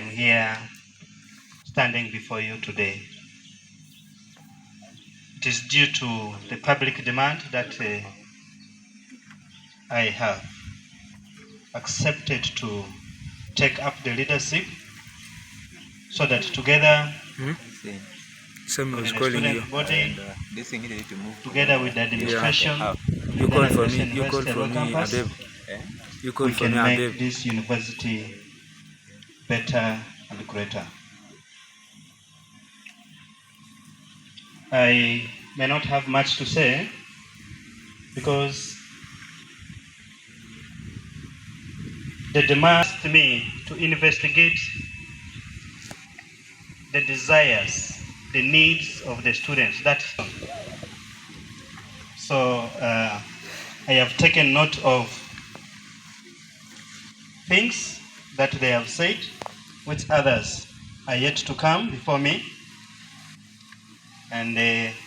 am here standing before you today. It is due to the public demand that I have accepted to take up the leadership so that together with the student body, together with the administration, you call for me, Abeb. We can make this university better and greater. I may not have much to say because the demand asked me to investigate the desires, the needs of the students. So I have taken note of things that they have said, which others are yet to come before me. And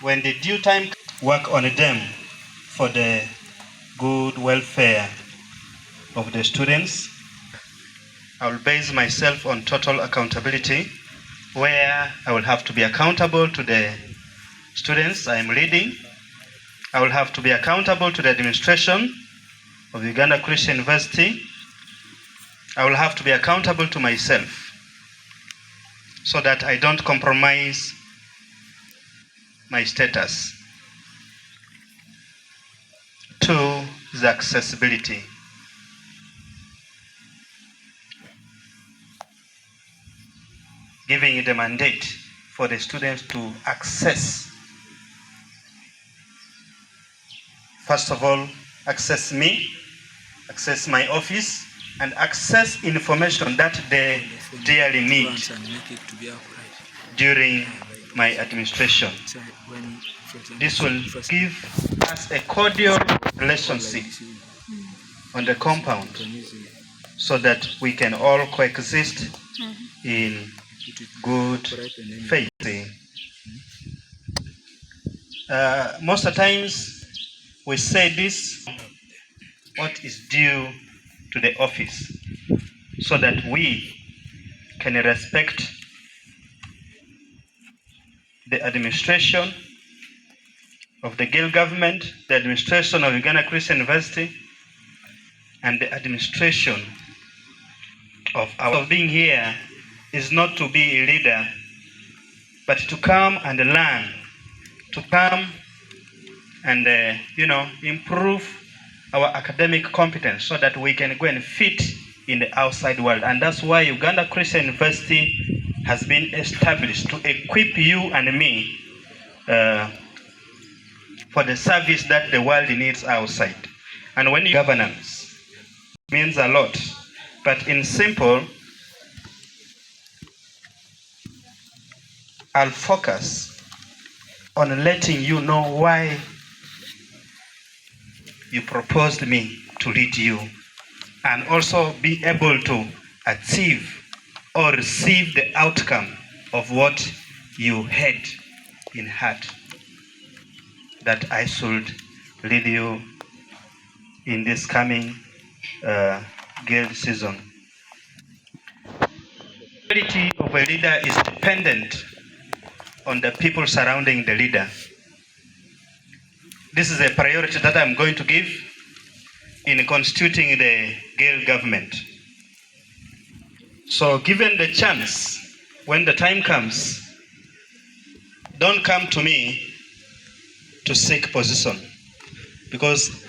when the due time, work on them for the good welfare of the students. I will base myself on total accountability, where I will have to be accountable to the students I am leading. I will have to be accountable to the administration of Uganda Christian University. I will have to be accountable to myself so that I don't compromise my status. 2 is accessibility. Giving the mandate for the students to access. First of all, access me, access my office, and access information that they dearly need during my administration. This will give us a cordial relationship on the compound so that we can all coexist in good faith. Most of the times we say this, what is due to the office, so that we can respect the administration of the Gill government, the administration of Uganda Christian University, and the administration of our being here is not to be a leader, but to come and learn, to come and improve our academic competence so that we can go and fit in the outside world. And that's why Uganda Christian University has been established to equip you and me for the service that the world needs outside. And when governance means a lot, but in simple, I'll focus on letting you know why you proposed me to lead you, and also be able to achieve or receive the outcome of what you had in heart, that I should lead you in this coming Gill season. The ability of a leader is dependent on the people surrounding the leader. This is a priority that I'm going to give in constituting the Gill government. So given the chance, when the time comes, don't come to me to seek position, because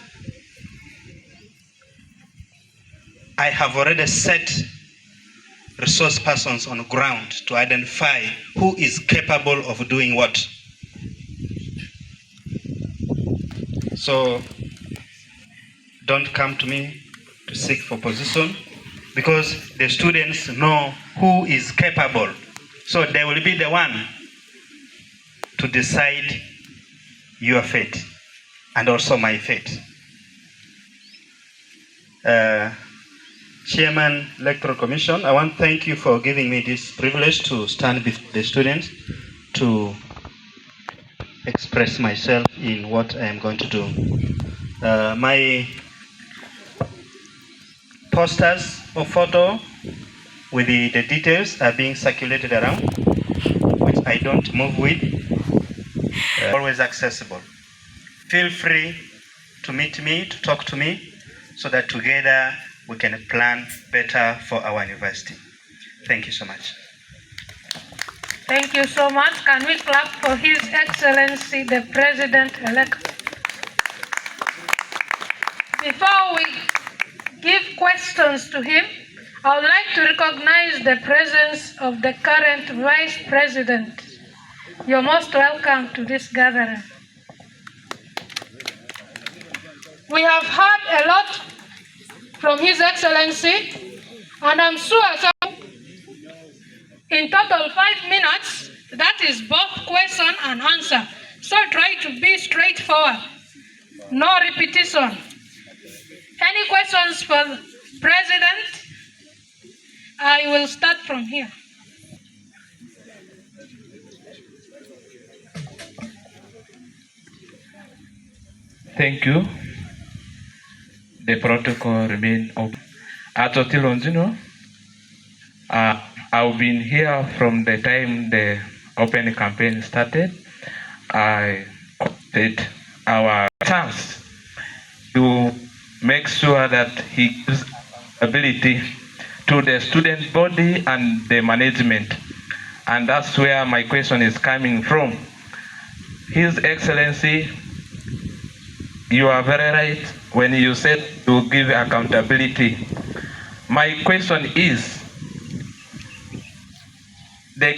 I have already set resource persons on ground to identify who is capable of doing what. So don't come to me to seek for position, because the students know who is capable. So they will be the one to decide your fate and also my fate. Chairman Electoral Commission, I want to thank you for giving me this privilege to stand with the students to express myself in what I am going to do. My posters or photo with the details are being circulated around, which I don't move with, always accessible. Feel free to meet me, to talk to me, so that together we can plan better for our university. Thank you so much. Thank you so much. Can we clap for His Excellency, the President-elect? Before we give questions to him, I would like to recognize the presence of the current Vice President. You're most welcome to this gathering. We have heard a lot from His Excellency, and I'm sure in total 5 minutes, that is both question and answer. So try to be straightforward, no repetition. Any questions for the President? I will start from here. Thank you. The protocol remains open. I've been here from the time the open campaign started. I wanted our chance to make sure that he gives ability to the student body and the management. And that's where my question is coming from. His Excellency, you are very right when you said to give accountability. My question is, the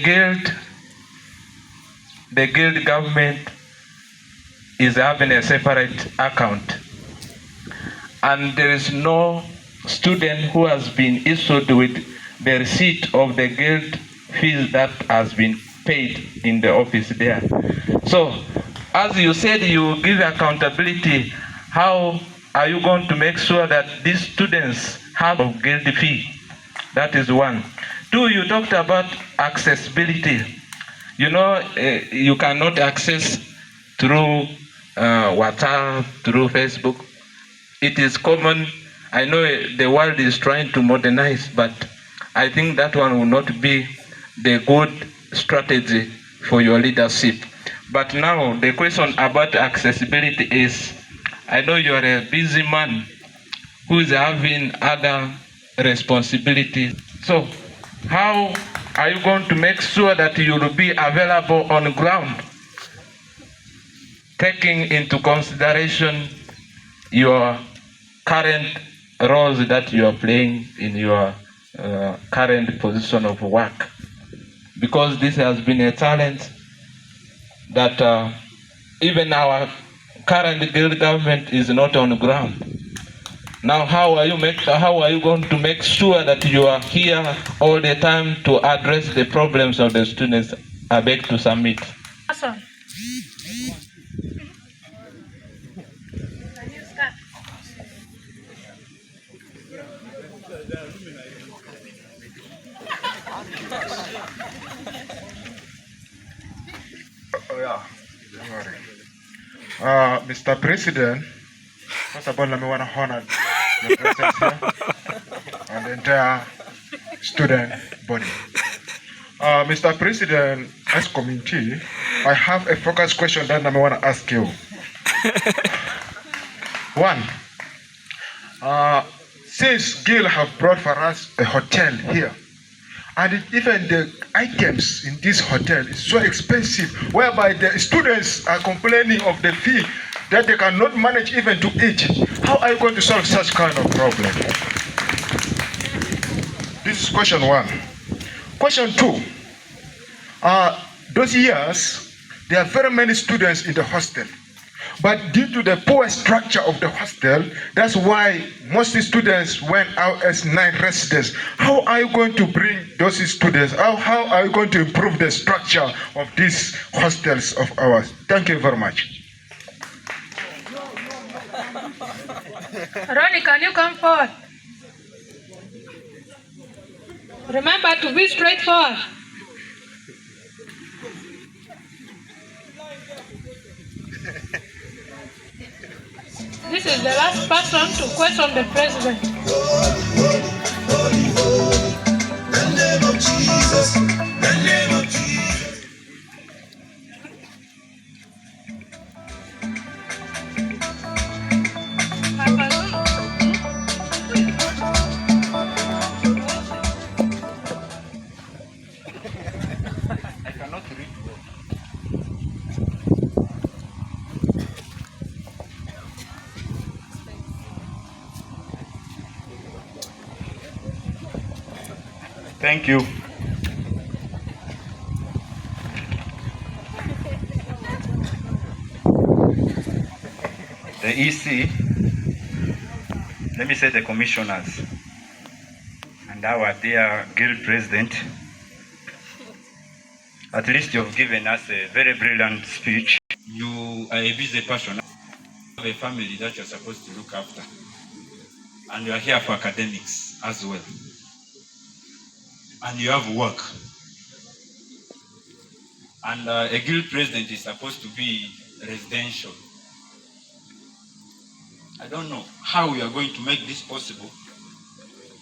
guild government is having a separate account, and there is no student who has been issued with the receipt of the guild fees that has been paid in the office there. So, as you said, you will give accountability. How are you going to make sure that these students have a guild fee? That is one. Two, you talked about accessibility. You know, you cannot access through WhatsApp, through Facebook. It is common. I know the world is trying to modernize, but I think that one will not be the good strategy for your leadership. But now the question about accessibility is, I know you are a busy man who is having other responsibilities. So how are you going to make sure that you will be available on ground, taking into consideration your current roles that you are playing in your current position of work? Because this has been a challenge that even our current guild government is not on the ground. Now, how are you going to make sure that you are here all the time to address the problems of the students? I beg to submit. Awesome. Mr. President, first of all, I want to honor your presence here and the entire student body. Mr. President, as committee, I have a focus question that I want to ask you. One, since Gil have brought for us a hotel here, and even the items in this hotel is so expensive, whereby the students are complaining of the fee that they cannot manage even to eat. How are you going to solve such kind of problem? This is question one. Question two, those years, there are very many students in the hostel. But due to the poor structure of the hostel, that's why most students went out as night residents. How are you going to bring those students? How are you going to improve the structure of these hostels of ours? Thank you very much. Ronnie, can you come forward? Remember to be straightforward. This is the last person to question the president. Jesus, the name of Jesus. I cannot read. Thank you. The EC, let me say the commissioners, and our dear guild president, at least you've given us a very brilliant speech. You are a busy person, you have a family that you're supposed to look after, and you are here for academics as well, and you have work. And a guild president is supposed to be residential. I don't know how we are going to make this possible.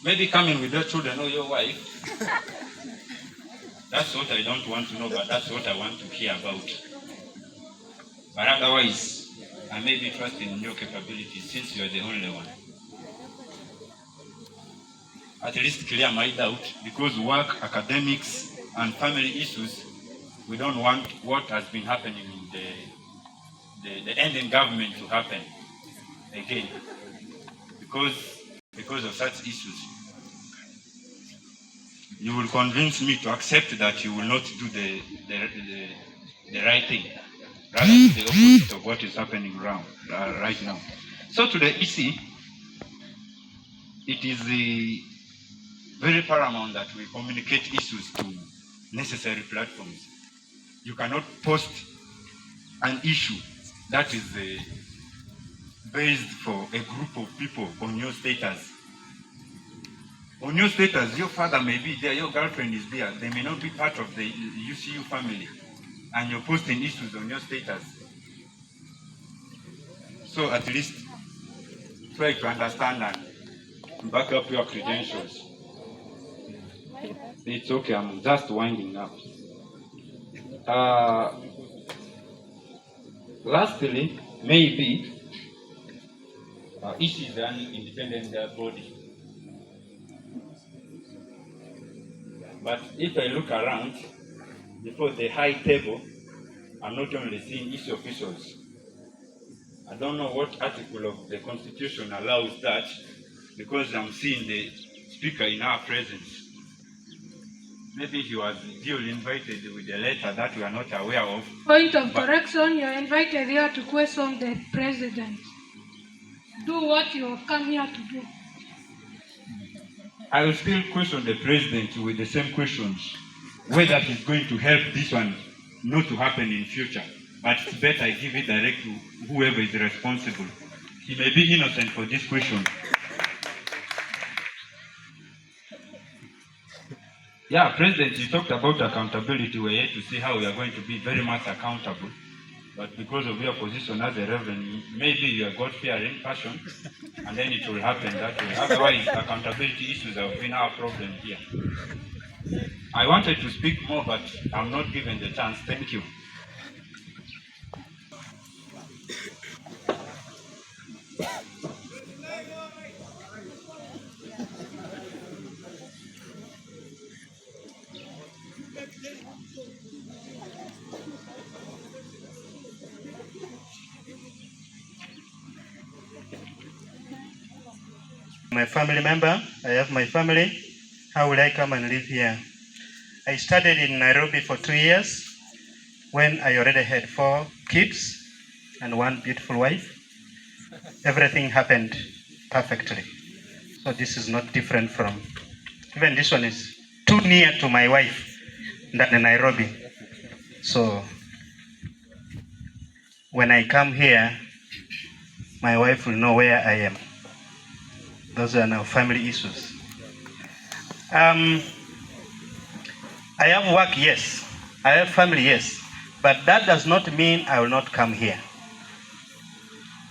Maybe coming with your children or your wife. That's what I don't want to know, but that's what I want to hear about. But otherwise, I may be trusting in your capabilities since you are the only one. At least clear my doubt, because work, academics, and family issues, we don't want what has been happening in the ending government to happen again, because of such issues. You will convince me to accept that you will not do the right thing, rather do the opposite of what is happening around right now. So to the EC, it is very paramount that we communicate issues to necessary platforms. You cannot post an issue that is based for a group of people on your status. On your status, your father may be there, your girlfriend is there, they may not be part of the UCU family, and you're posting issues on your status. So at least try to understand and back up your credentials. It's okay, I'm just winding up. Lastly, maybe EC is an independent body. But if I look around, before the high table, I'm not only seeing EC officials. I don't know what article of the Constitution allows that, because I'm seeing the speaker in our presence. Maybe he was duly invited with a letter that we are not aware of. Point of correction, you're invited here to question the president. Do what you have come here to do. I will still question the president with the same questions, whether he's going to help this one not to happen in future. But it's better I give it direct to whoever is responsible. He may be innocent for this question. Yeah, President, you talked about accountability. We're here to see how we are going to be very much accountable. But because of your position as a reverend, maybe you are God-fearing person, and then it will happen that way. Otherwise, accountability issues have been our problem here. I wanted to speak more, but I'm not given the chance. Thank you. My family member, I have my family. How will I come and live here? I studied in Nairobi for 2 years when I already had 4 kids and 1 beautiful wife. Everything happened perfectly. So this is not different from, even this one is too near to my wife than in Nairobi. So when I come here, my wife will know where I am. Those are now family issues. I have work, yes. I have family, yes. But that does not mean I will not come here.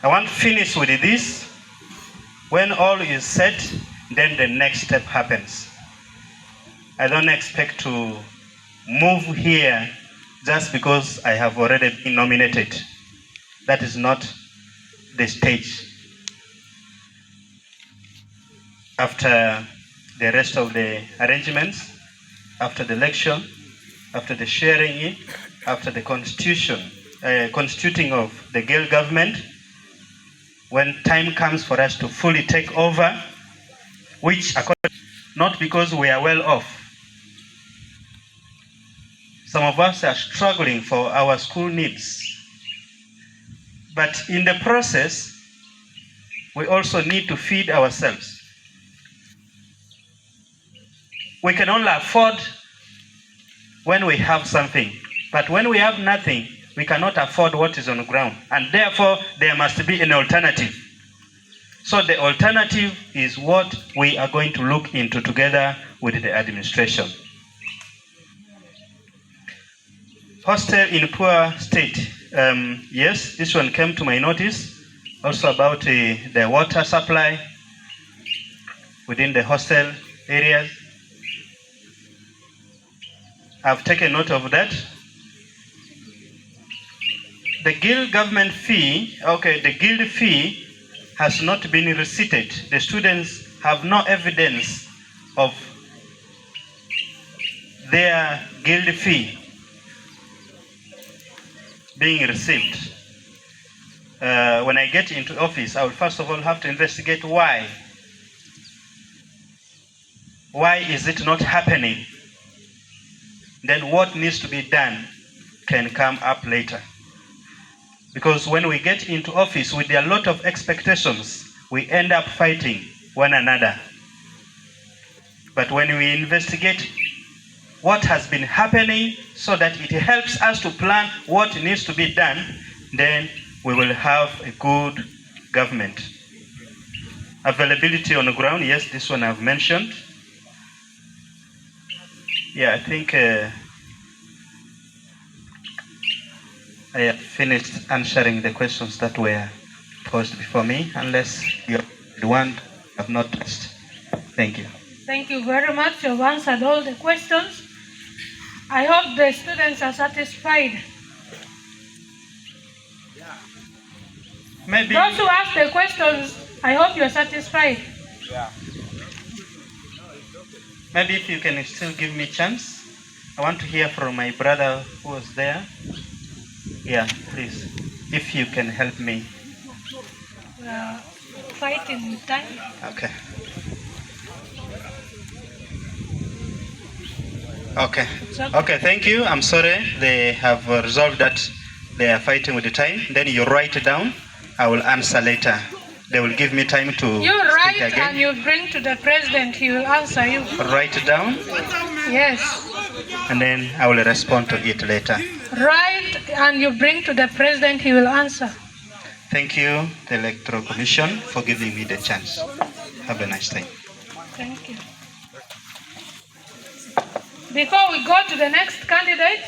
I want to finish with this. When all is set, then the next step happens. I don't expect to move here just because I have already been nominated. That is not the stage. After the rest of the arrangements, after the election, after the sharing in, after the constituting of the Girl government, when time comes for us to fully take over, which not because we are well off. Some of us are struggling for our school needs. But in the process, we also need to feed ourselves. We can only afford when we have something. But when we have nothing, we cannot afford what is on the ground. And therefore, there must be an alternative. So the alternative is what we are going to look into together with the administration. Hostel in poor state. Yes, this one came to my notice. Also about the water supply within the hostel areas. I've taken note of that. The guild government fee, the guild fee has not been receipted. The students have no evidence of their guild fee being received. When I get into office, I will first of all have to investigate why. Why is it not happening? Then what needs to be done can come up later. Because when we get into office with a lot of expectations, we end up fighting one another. But when we investigate what has been happening so that it helps us to plan what needs to be done, then we will have a good government. Availability on the ground, yes, this one I've mentioned. Yeah, I think I have finished answering the questions that were posed before me, unless you have not touched. Thank you. Thank you very much. You've answered all the questions. I hope the students are satisfied. Maybe those who ask the questions, I hope you're satisfied. Yeah. Maybe if you can still give me a chance. I want to hear from my brother who was there. Yeah, please. If you can help me. Fighting with time. Okay. Okay. Okay, thank you. I'm sorry. They have resolved that they are fighting with the time. Then you write it down. I will answer later. They will give me time to you write speak again. And you bring to the president. He will answer you. Write it down. Yes. And then I will respond to it later. Write and you bring to the president. He will answer. Thank you, the Electoral Commission, for giving me the chance. Have a nice day. Thank you. Before we go to the next candidate,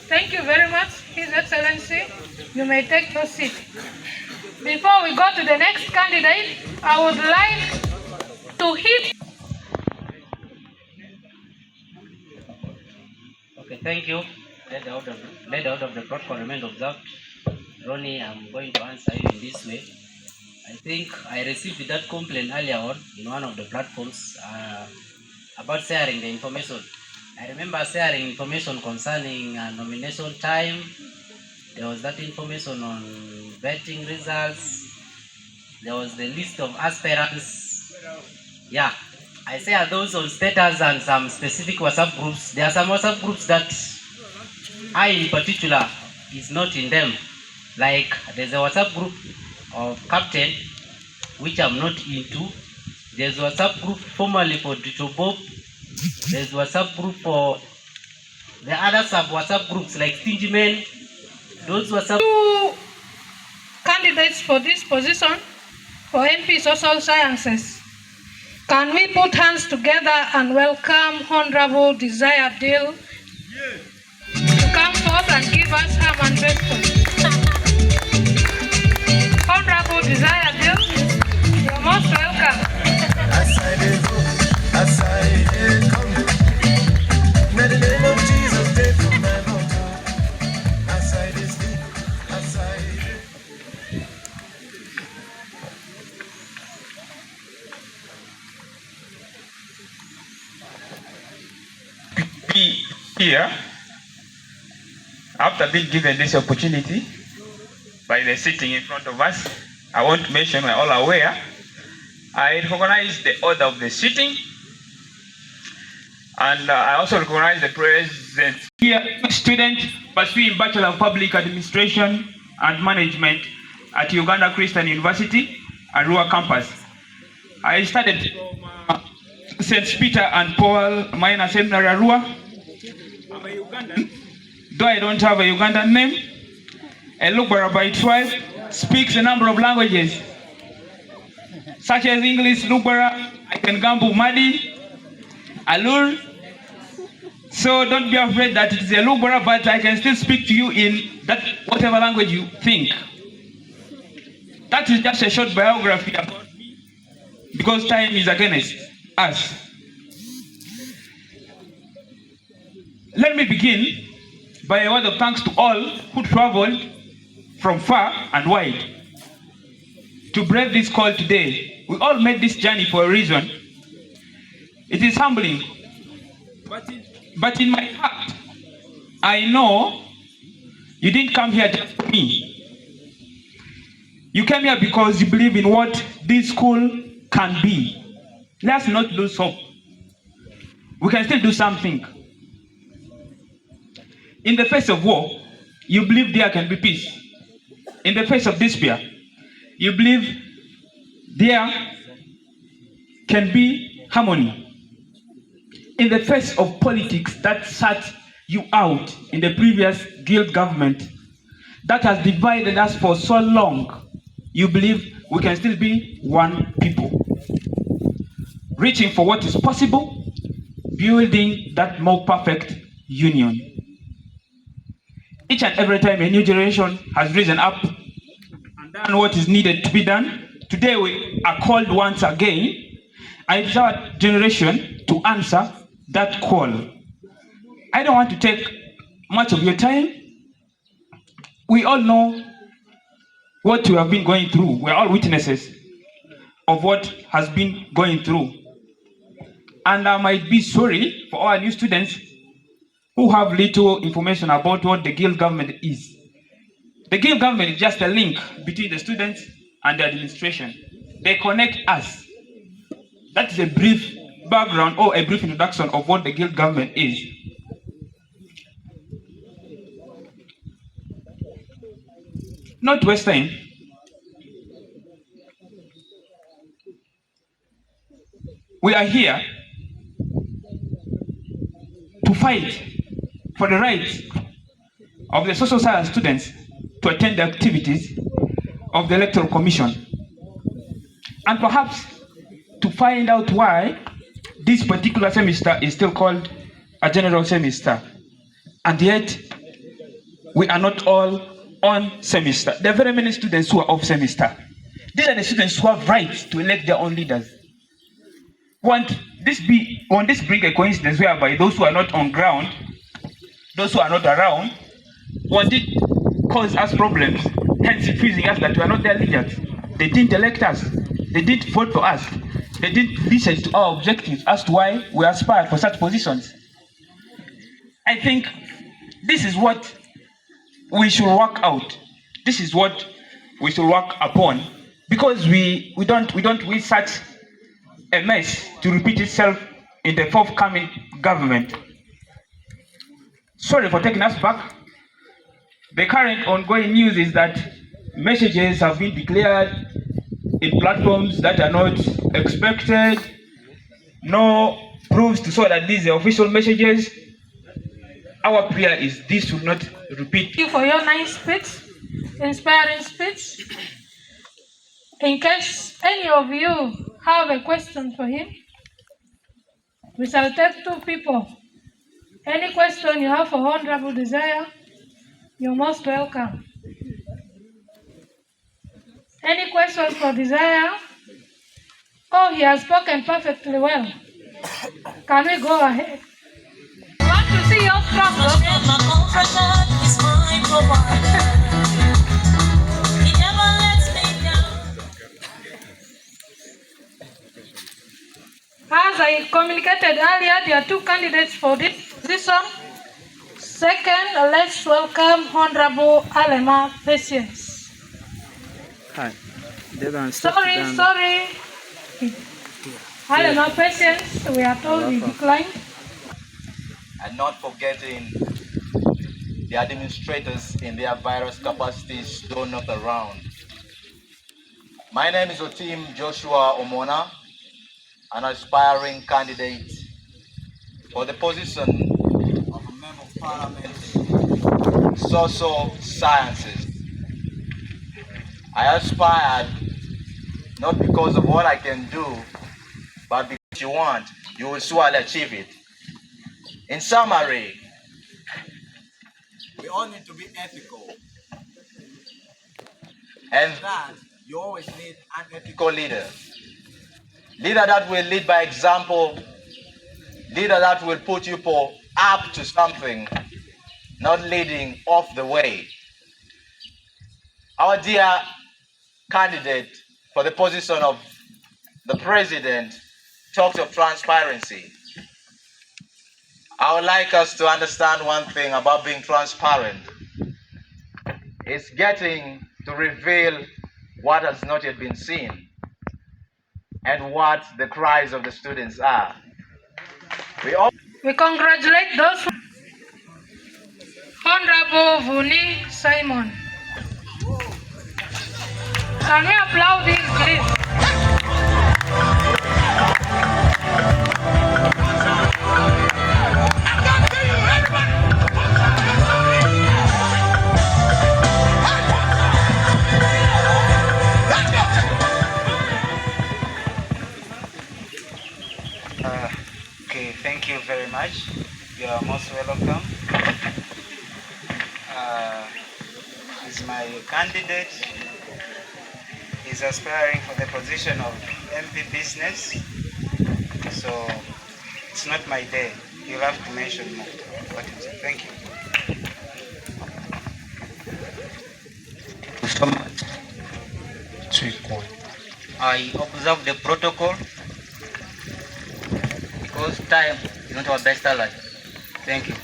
thank you very much, His Excellency. You may take your seat. Before we go to the next candidate, I would like to hit. Okay, thank you. Let the order of the protocol remain observed. Ronnie, I'm going to answer you in this way. I think I received that complaint earlier on in one of the platforms about sharing the information. I remember sharing information concerning nomination time. There was that information on vetting results. There was the list of aspirants. Yeah, I share those on status and some specific WhatsApp groups. There are some WhatsApp groups that I in particular is not in them. Like there's a WhatsApp group of captain, which I'm not into. There's a WhatsApp group formerly for Dito Bob. There's a WhatsApp group for the other sub-WhatsApp groups like Stingy Men. Those WhatsApp. Two candidates for this position for MP Social Sciences. Can we put hands together and welcome Honorable Desire Dill to come forth and give us her manifesto? Honorable Desire Dill, you're most welcome. Here, after being given this opportunity by the sitting in front of us, I want to mention, we're all aware, I recognize the order of the sitting, and I also recognize the present here student pursuing Bachelor of Public Administration and Management at Uganda Christian University, Arua campus. I studied from St. Peter and Paul Minor Seminary, Arua. I'm a Ugandan, though I don't have a Ugandan name. A Lugbara by tribe, speaks a number of languages, such as English, Lugbara, Ikengambu, Madi, Alur. So don't be afraid that it is a Lugbara, but I can still speak to you in that whatever language you think. That is just a short biography about me, because time is against us. Let me begin by a word of thanks to all who traveled from far and wide to brave this call today. We all made this journey for a reason. It is humbling, but in my heart, I know you didn't come here just for me. You came here because you believe in what this school can be. Let's not lose hope. We can still do something. In the face of war, you believe there can be peace. In the face of despair, you believe there can be harmony. In the face of politics that shut you out in the previous guild government that has divided us for so long, you believe we can still be one people, reaching for what is possible, building that more perfect union. Each and every time a new generation has risen up and done what is needed to be done, today we are called once again, and it's our generation to answer that call. I don't want to take much of your time. We all know what we have been going through. We're all witnesses of what has been going through. And I might be sorry for our new students who have little information about what the guild government is. The guild government is just a link between the students and the administration. They connect us. That is a brief background or a brief introduction of what the guild government is. Not to waste time, we are here to fight for the rights of the social science students to attend the activities of the Electoral Commission, and perhaps to find out why this particular semester is still called a general semester, and yet we are not all on semester. There are very many students who are off semester. These are the students who have rights to elect their own leaders. Won't this bring a coincidence whereby those who are not on ground, those who are not around, won't it cause us problems, hence accusing us that we are not their leaders? They didn't elect us. They didn't vote for us. They didn't listen to our objectives as to why we aspired for such positions. I think this is what we should work out. This is what we should work upon, because we don't wish such a mess to repeat itself in the forthcoming government. Sorry for taking us back. The current ongoing news is that messages have been declared in platforms that are not expected. No proofs to show that these are official messages. Our prayer is this should not repeat. Thank you for your nice speech, inspiring speech. In case any of you have a question for him, we shall take 2 people. Any question you have for Honorable Desire, you're most welcome. Any questions for Desire? Oh, he has spoken perfectly well. Can we go ahead? I want to see your struggle. As I communicated earlier, there are 2 candidates for this position. Second, let's welcome Honorable Alema Patience. Hi. They're gonna stop Sorry. Alema Patience, we are told you declined. And not forgetting the administrators in their various capacities still not around. My name is Otim Joshua Omona, an aspiring candidate for the position of a Member of Parliament, Social Sciences. I aspired not because of what I can do, but because you want, you will surely achieve it. In summary, we all need to be ethical. And that you always need an ethical leader. Leader that will lead by example, leader that will put people up to something, not leading off the way. Our dear candidate for the position of the president talks of transparency. I would like us to understand one thing about being transparent. It's getting to reveal what has not yet been seen and what the cries of the students are. We congratulate those. Honorable Vuni Simon. Can we applaud this, please? Okay, thank you very much. You are most welcome. Is my candidate. He's aspiring for the position of MP Business. So it's not my day. You'll have to mention more what you say. Thank you. So much. I observe the protocol because time is not our best ally. Thank you.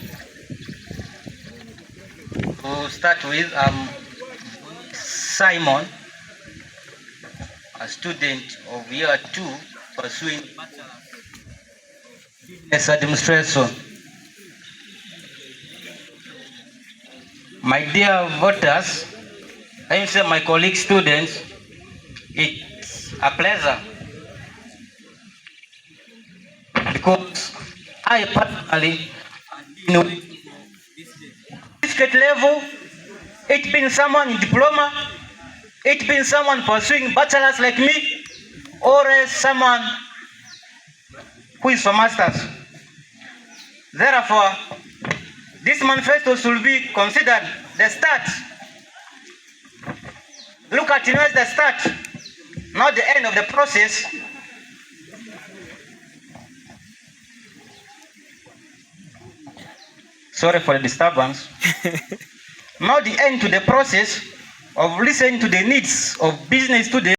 To start with, Simon, a student of year 2 pursuing business administration. My dear voters, I say my colleague students, it's a pleasure because I personally certificate level, it's been someone in diploma, it's been someone pursuing bachelor's like me, or someone who is for masters. Therefore, this manifesto should be considered the start. Look at it as the start, not the end of the process. Sorry for the disturbance. Not the end to the process of listening to the needs of business students.